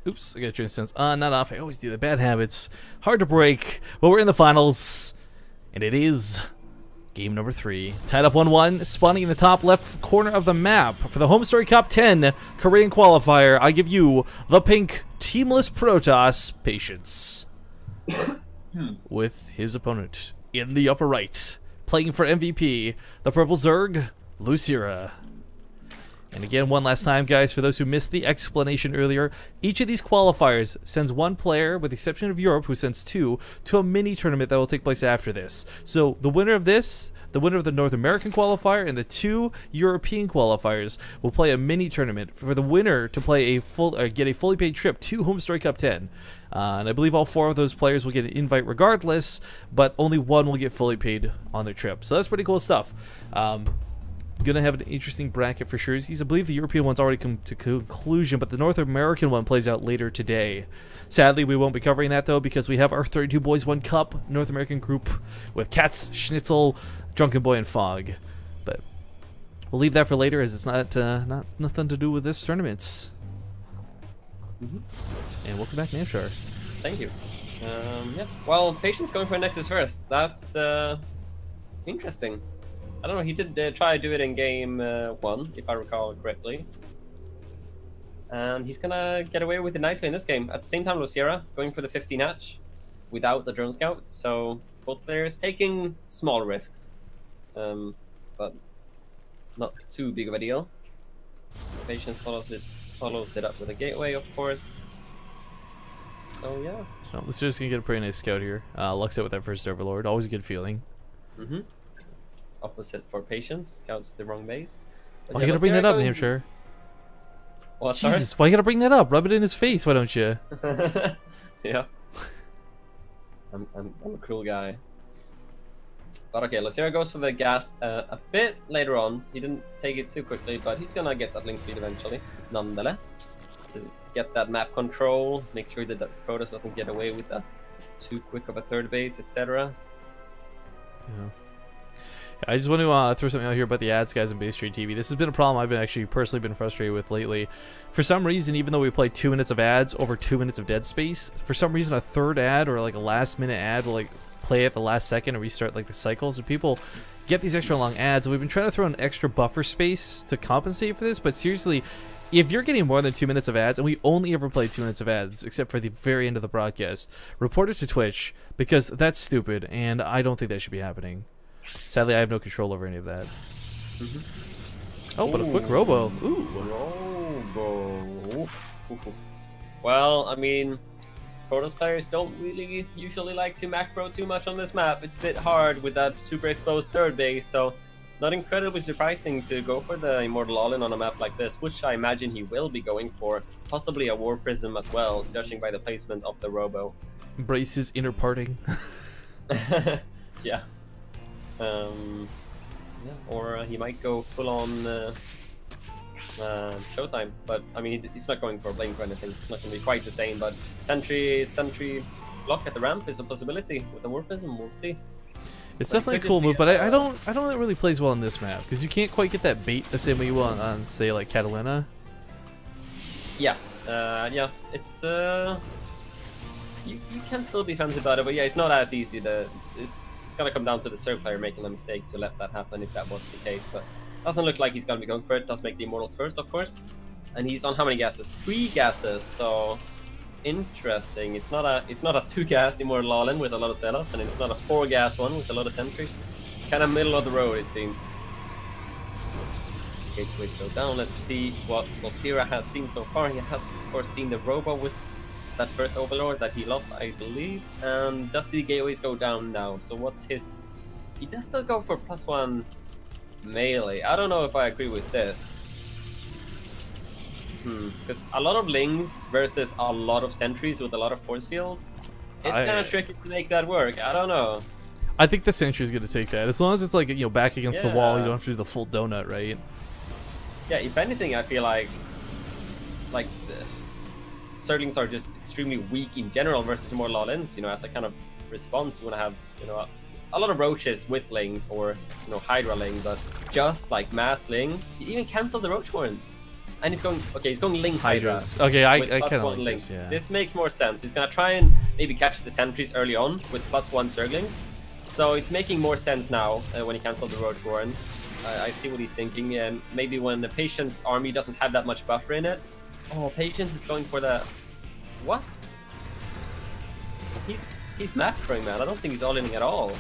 Oops, I got your instance. Not off. I always do the bad habits. Hard to break. But we're in the finals. And it is game number 3. Tied up 1-1. Spawning in the top left corner of the map. For the Home Story Cup 10 Korean qualifier, I give you the pink teamless Protoss Patience. With his opponent in the upper right. Playing for MVP, the purple Zerg, Lucira. And again, one last time, guys, for those who missed the explanation earlier, each of these qualifiers sends one player, with the exception of Europe, who sends 2, to a mini tournament that will take place after this. So the winner of this, the winner of the North American qualifier, and the 2 European qualifiers will play a mini tournament for the winner to play a get a fully paid trip to Home Story Cup 10. And I believe all 4 of those players will get an invite regardless, but only one will get fully paid on their trip. So that's pretty cool stuff. Gonna have an interesting bracket for sure. I believe the European one's already come to conclusion, but the North American one plays out later today. Sadly, we won't be covering that though, because we have our 32 Boys 1 Cup North American group with Katz, Schnitzel, Drunken Boy, and Fog. But we'll leave that for later, as it's not nothing to do with this tournament. And welcome back, Namshar. Thank you. Yeah. Well, Patience going for Nexus first. That's interesting. I don't know, he did try to do it in game 1, if I recall correctly. And he's gonna get away with it nicely in this game. At the same time, Losira going for the 15 hatch without the drone scout. So both players taking small risks, but not too big of a deal. Patience follows it up with a gateway, of course. So yeah. Well, Lucira's gonna get a pretty nice scout here. Lux out with that first Overlord, always a good feeling. Opposite for Patience, scouts the wrong base. But why you gotta bring that up, Namshar? What, Jesus, why you gotta bring that up? Rub it in his face, why don't you? Yeah. I'm a cruel guy. But okay, Losira goes for the gas a bit later on. He didn't take it too quickly, but he's gonna get that link speed eventually, nonetheless. To get that map control, make sure that Protoss doesn't get away with that too quick of a third base, etc. Yeah. I just want to throw something out here about the ads, guys, in Base Trade TV. This has been a problem I've been actually personally been frustrated with lately. For some reason, even though we play 2 minutes of ads over 2 minutes of dead space, for some reason a third ad or like a last minute ad will like play at the last second and restart like the cycles. And people get these extra long ads. We've been trying to throw an extra buffer space to compensate for this, but seriously, if you're getting more than 2 minutes of ads, and we only ever play 2 minutes of ads, except for the very end of the broadcast, report it to Twitch, because that's stupid, and I don't think that should be happening. Sadly, I have no control over any of that. Oh, but a quick robo. Ooh. Robo. Well, I mean, Protoss players don't really usually like to macro too much on this map. It's a bit hard with that super exposed third base, so not incredibly surprising to go for the Immortal All-In on a map like this, which I imagine he will be going for. Possibly a War Prism as well, judging by the placement of the robo. Braces inner parting. Yeah. Yeah, or he might go full on Showtime, but I mean he's not going for Blink or anything. It's not going to be quite the same, but Sentry block at the ramp is a possibility with the War Prism. We'll see. It's definitely a cool move, but I don't think it really plays well on this map because you can't quite get that bait the same way you will on say like Catalina. Yeah, yeah, it's you can still be fancy about it, but yeah, it's not as easy. It's gonna come down to the Zerg player making a mistake to let that happen if that was the case, but doesn't look like he's gonna be going for it. Does make the Immortals first, of course, and he's on how many gases? 3 gases. So interesting. It's not a 2-gas Immortal All-In with a lot of zealots, and it's not a 4-gas one with a lot of sentries. Kind of middle of the road, it seems. Gateways go down. Let's see what Losira has seen so far. He has, of course, seen the robo with that first Overlord that he lost, I believe. And does the gateways go down now? So what's his... He does still go for +1 melee. I don't know if I agree with this. Because a lot of lings versus a lot of sentries with a lot of force fields, it's kind of tricky to make that work. I don't know. I think the sentry's gonna take that. As long as it's like, you know, back against the wall, you don't have to do the full donut, right? Yeah, if anything, I feel like the Zerglings are just extremely weak in general versus Immortal All-Ins. You know, as a kind of response, you want to have, you know, a lot of roaches with lings, or, you know, Hydra ling, but just like mass ling, you even cancel the roach horn. And he's going, okay, he's going Link Hydra. Hydras. Okay, I with kind plus of one like Link. this, yeah. This makes more sense. He's gonna try and maybe catch the sentries early on with +1 Zerglings. So it's making more sense now when he cancelled the Roach Warren. I see what he's thinking, and maybe when the Patience army doesn't have that much buffer in it. Oh, Patience is going for the... What? He's macroing, man. I don't think he's all-inning at all.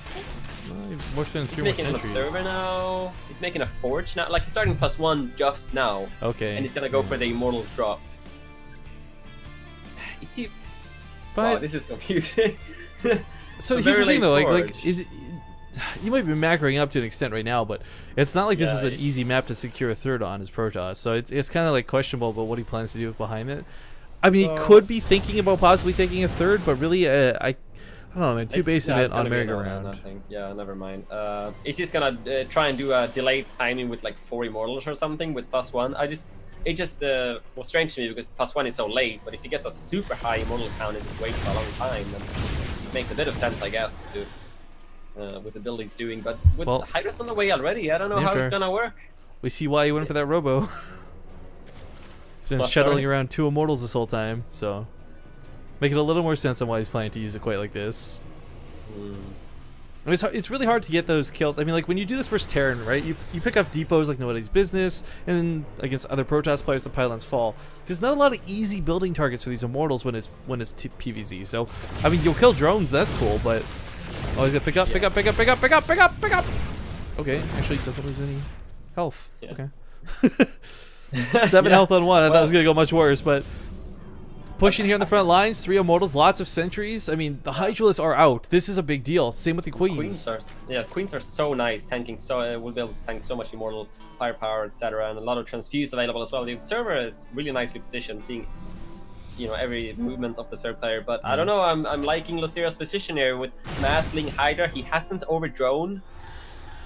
Well, he's making an Observer now. He's making a Forge now. Like, he's starting +1 just now. Okay. And he's gonna go for the Immortal drop. You see... But wow, this is confusing. so here's the thing, though. Like, is it... You might be macroing up to an extent right now, but it's not like this is an easy map to secure a third on his Protoss. So it's kind of like questionable about what he plans to do behind it. I mean, he could be thinking about possibly taking a third, but really, I don't know, man. Too basing it on merry-go-round. Yeah, never mind. He's just gonna try and do a delayed timing with like 4 Immortals or something with +1. It just was strange to me because +1 is so late, but if he gets a super high Immortal count and just waits for a long time, then it makes a bit of sense, I guess, to with the build he's doing. But with Hydra's on the way already, I don't know how it's gonna work. We see why he went for that Robo. He's been shuttling around 2 Immortals this whole time, so making a little more sense on why he's planning to use it quite like this. I mean, it's really hard to get those kills. I mean, like when you do this versus Terran, right? You pick up depots like nobody's business, and then against other Protoss players, the pylons fall. There's not a lot of easy building targets for these Immortals when it's PvZ. So, I mean, you'll kill drones, that's cool, but oh, he's gonna pick up. Okay, actually doesn't lose any health. Okay. 7 health on 1. I thought it was gonna go much worse, but pushing here on the front lines, 3 Immortals, lots of sentries. I mean, the Hydralists are out. This is a big deal. Same with the Queens. Queens are so nice, tanking we'll be able to tank so much Immortal firepower, etc., and a lot of transfuse available as well. The Observer is really nicely positioned, seeing every movement of the third player. But I don't know. I'm liking Losira's position here with Massling Hydra. He hasn't overdrone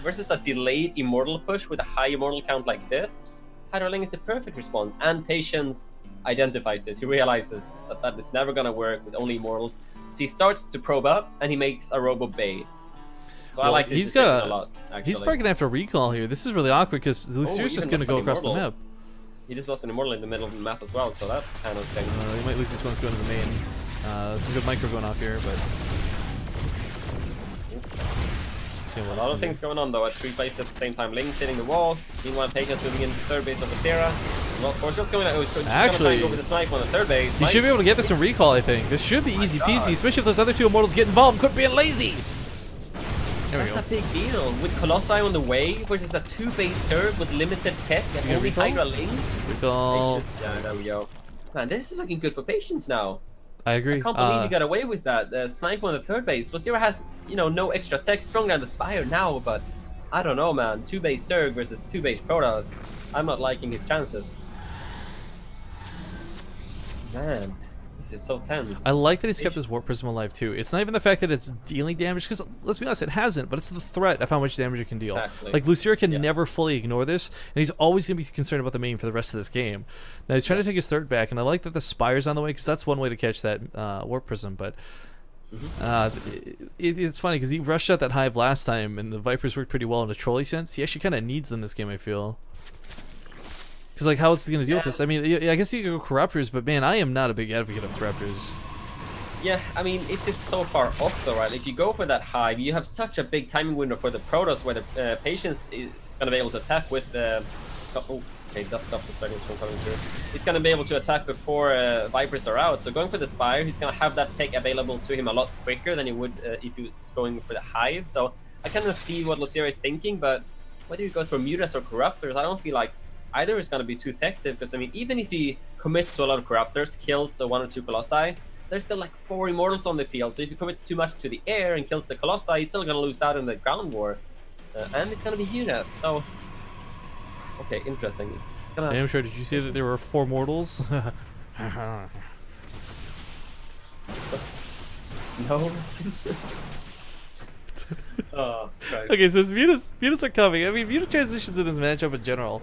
versus a delayed Immortal push with a high Immortal count like this. Hydraling is the perfect response, and Patience identifies this. He realizes that is never gonna work with only Immortals, so he starts to probe up and he makes a Robo Bait. So I like this decision a lot. Actually, he's probably gonna have to recall here. This is really awkward because Lucira's just gonna go across the map. He just lost an Immortal in the middle of the map as well, so that kind of thing. He might lose this one going to the main. Some good micro going off here, but a lot of things going on though at 3 places at the same time. Link's hitting the wall. Meanwhile, Patience moving into third base of Losira. Well, of course, what's going on? Oh, he's actually go with the snipe on the third base. He should be able to get this in recall, I think. This should be easy peasy, especially if those other 2 Immortals get involved. Quit being lazy. That's a big deal. With Colossi on the way, which is a 2-base serve with limited tech and only Hydra Link. Recall. Yeah, there we go. Man, this is looking good for Patience now. I agree. I can't believe he got away with that. Snipe on the third base. Losira has, no extra tech, stronger than the Spire now, but I don't know, man. 2-base Zerg versus 2-base Protoss. I'm not liking his chances. Man, this is so tense. I like that he's kept his Warp Prism alive too. It's not even the fact that it's dealing damage, because let's be honest, it hasn't, but it's the threat of how much damage it can deal. Exactly. Like Lucira can never fully ignore this, and he's always going to be concerned about the main for the rest of this game. Now he's trying to take his third back, and I like that the Spire's on the way, because that's one way to catch that Warp Prism, but it's funny because he rushed out that Hive last time, and the Vipers worked pretty well in a trolley sense. He actually kind of needs them this game, I feel. Because, like, how else is he going to deal with this? I mean, I guess you could go Corruptors, but, man, I am not a big advocate of Corruptors. Yeah, I mean, it's just so far off, though, right? If you go for that Hive, you have such a big timing window for the Protoss where the Patience is going to be able to attack with the... Oh, okay, dust stop the seconds from coming through. He's going to be able to attack before Vipers are out. So going for the Spire, he's going to have that tech available to him a lot quicker than he would if he was going for the Hive. So I kind of see what Losira is thinking, but whether he goes for Mutas or Corruptors, I don't feel like either is going to be too effective, because I mean, even if he commits to a lot of Corruptors, kills 1 or 2 Colossi, there's still like 4 Immortals on the field, so if he commits too much to the air and kills the Colossi, he's still going to lose out in the ground war, and it's going to be Mutas, so okay, interesting. It's gonna... Hey, I'm sure, did you see that there were 4 mortals? No. Oh, Christ. Okay, so Mutas are coming. I mean, Muta transitions in this matchup in general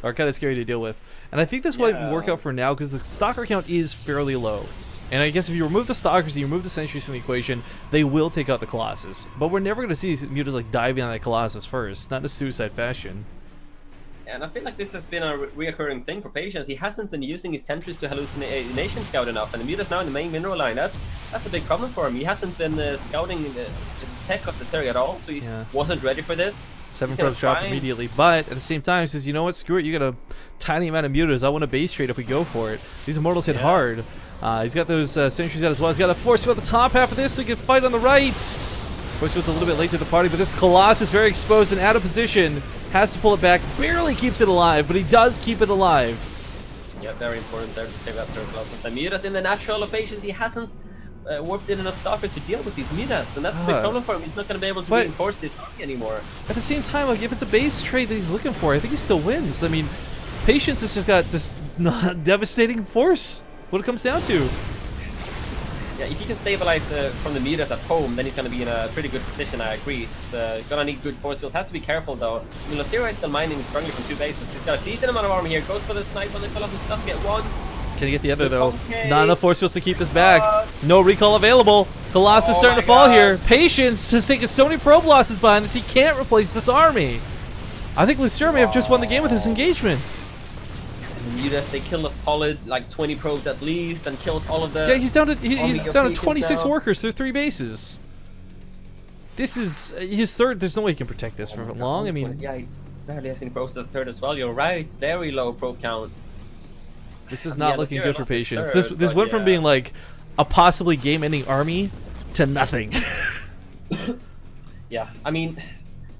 are kind of scary to deal with. And I think this might work out for now because the Stalker count is fairly low. And I guess if you remove the Stalkers and you remove the Sentries from the equation, they will take out the Colossus. But we're never going to see Mutas like diving on that Colossus first, not in a suicide fashion. And I feel like this has been a reoccurring thing for Patience. He hasn't been using his sentries to hallucination scout enough, and the Muta's now in the main mineral line. That's a big problem for him. He hasn't been scouting the tech of the Zerg at all, so he wasn't ready for this. 7 probes drop immediately, but at the same time, he says, you know what, screw it, you got a tiny amount of mutas. I want a base trade if we go for it. These Immortals hit hard. He's got those sentries out as well. He's got a force field at the top half of this so he can fight on the right. Force field's a little bit late to the party, but this Colossus very exposed and out of position. Has to pull it back, barely keeps it alive, but he does keep it alive. Yeah, very important there to save that third Colossus. The Muta's in the natural locations. He hasn't warped in enough stalkers to deal with these Mutas, and that's a big problem for him. He's not going to be able to reinforce this army anymore. At the same time, like, if it's a base trade that he's looking for, I think he still wins. I mean, Patience has just got this devastating force. What it comes down to. Yeah, if he can stabilize from the Mutas at home, then he's going to be in a pretty good position, I agree. It's going to need good force field. Has to be careful, though. I mean, Losira is still mining strongly from 2 bases. He's got a decent amount of armor here. Goes for the snipe on the Colossus. Doesn't get one. Can he get the other, though? Okay. Not enough force fields to keep this back. No recall available. Colossus starting to fall here. Patience has taken so many probe losses behind this, he can't replace this army. I think Lucira may have just won the game with his engagements. Mutas, they kill a solid like 20 probes at least and kills all of the. Yeah, he's down to 26 workers through 3 bases. This is his third. There's no way he can protect this for long. I mean, yeah, he barely has any probes at the third as well. You're right. It's very low probe count. This is not looking good for Patience. This went from being like a possibly game-ending army to nothing. Yeah, I mean,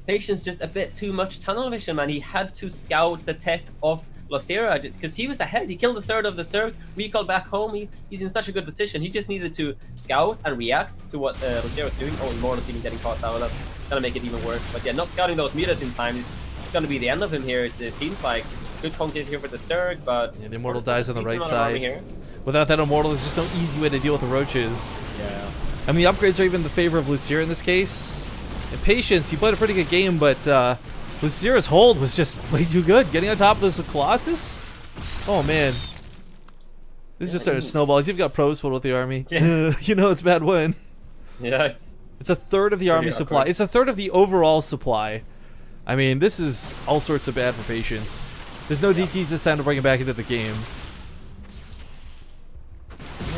Patience just a bit too much tunnel vision, man. He had to scout the tech of Losira because he was ahead. He killed a third of the Zerg, recalled back home. He's in such a good position. He just needed to scout and react to what Losira was doing. Oh, Immortals even getting caught down. That's gonna make it even worse. But yeah, not scouting those Mutas in time is gonna be the end of him here. It seems like good concave here for the Zerg, but yeah, the Immortal dies on the right side. Without that Immortal, there's just no easy way to deal with the roaches. Yeah. I mean, the upgrades are even in the favor of Lucira in this case. And Patience, he played a pretty good game, but Lucira's hold was just way too good. Getting on top of this with Colossus? Oh, man. This is just starting to snowball. He's even got probes pulled with the army. Yeah. You know it's a bad win. Yeah, it's a third of the army supply. It's a third of the overall supply. I mean, this is all sorts of bad for Patience. There's no DTs this time to bring him back into the game.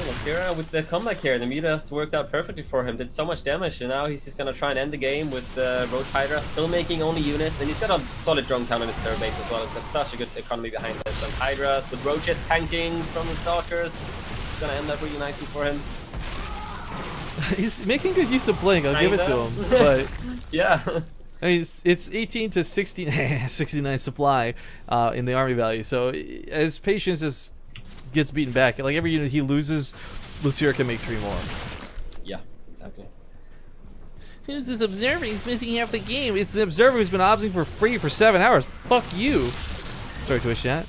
Lucira with the comeback here, the Mutas worked out perfectly for him, did so much damage, and now he's just gonna try and end the game with Roach Hydra, still making only units, and he's got a solid drone count on his third base as well. He's got such a good economy behind this, and Hydras with Roaches tanking from the Stalkers, it's gonna end up really nicely for him. He's making good use of playing, I'll give it to him, but yeah. I mean, it's 18 to 69 supply in the army value, so as Patience just gets beaten back, like every unit he loses, Lucira can make 3 more. Yeah, exactly. Who's this observer? He's missing half the game. It's the observer who's been obsing for free for 7 hours. Fuck you. Sorry, Twitch chat.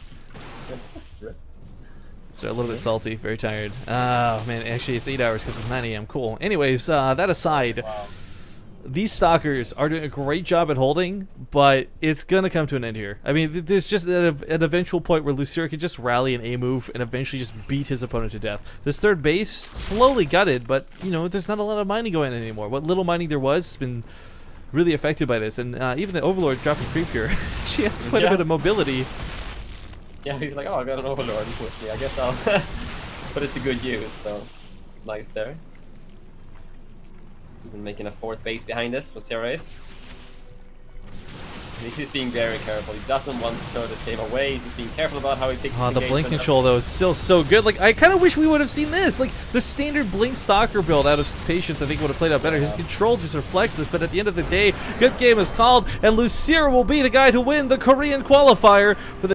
So a little bit salty, very tired. Oh man, actually it's 8 hours because it's 9 AM. Cool. Anyways, that aside, these Stalkers are doing a great job at holding, but it's gonna come to an end here. I mean, there's just an eventual point where Lucira could just rally an A move and eventually just beat his opponent to death. This third base, slowly gutted, but you know, there's not a lot of mining going on anymore. What little mining there was has been really affected by this, and even the Overlord dropping creep here, she has quite a bit of mobility. Yeah, he's like, oh, I got an Overlord with me. I guess I'll put it to good use. So nice there. Even making a 4th base behind us for Ceres. He's being very careful. He doesn't want to throw this game away. He's just being careful about how he picks the blink control, though, is still so good. Like, I kind of wish we would have seen this. Like, the standard blink stalker build out of Patience, I think, would have played out better. His control just reflects this, but at the end of the day, good game is called, and Lucira will be the guy to win the Korean qualifier for the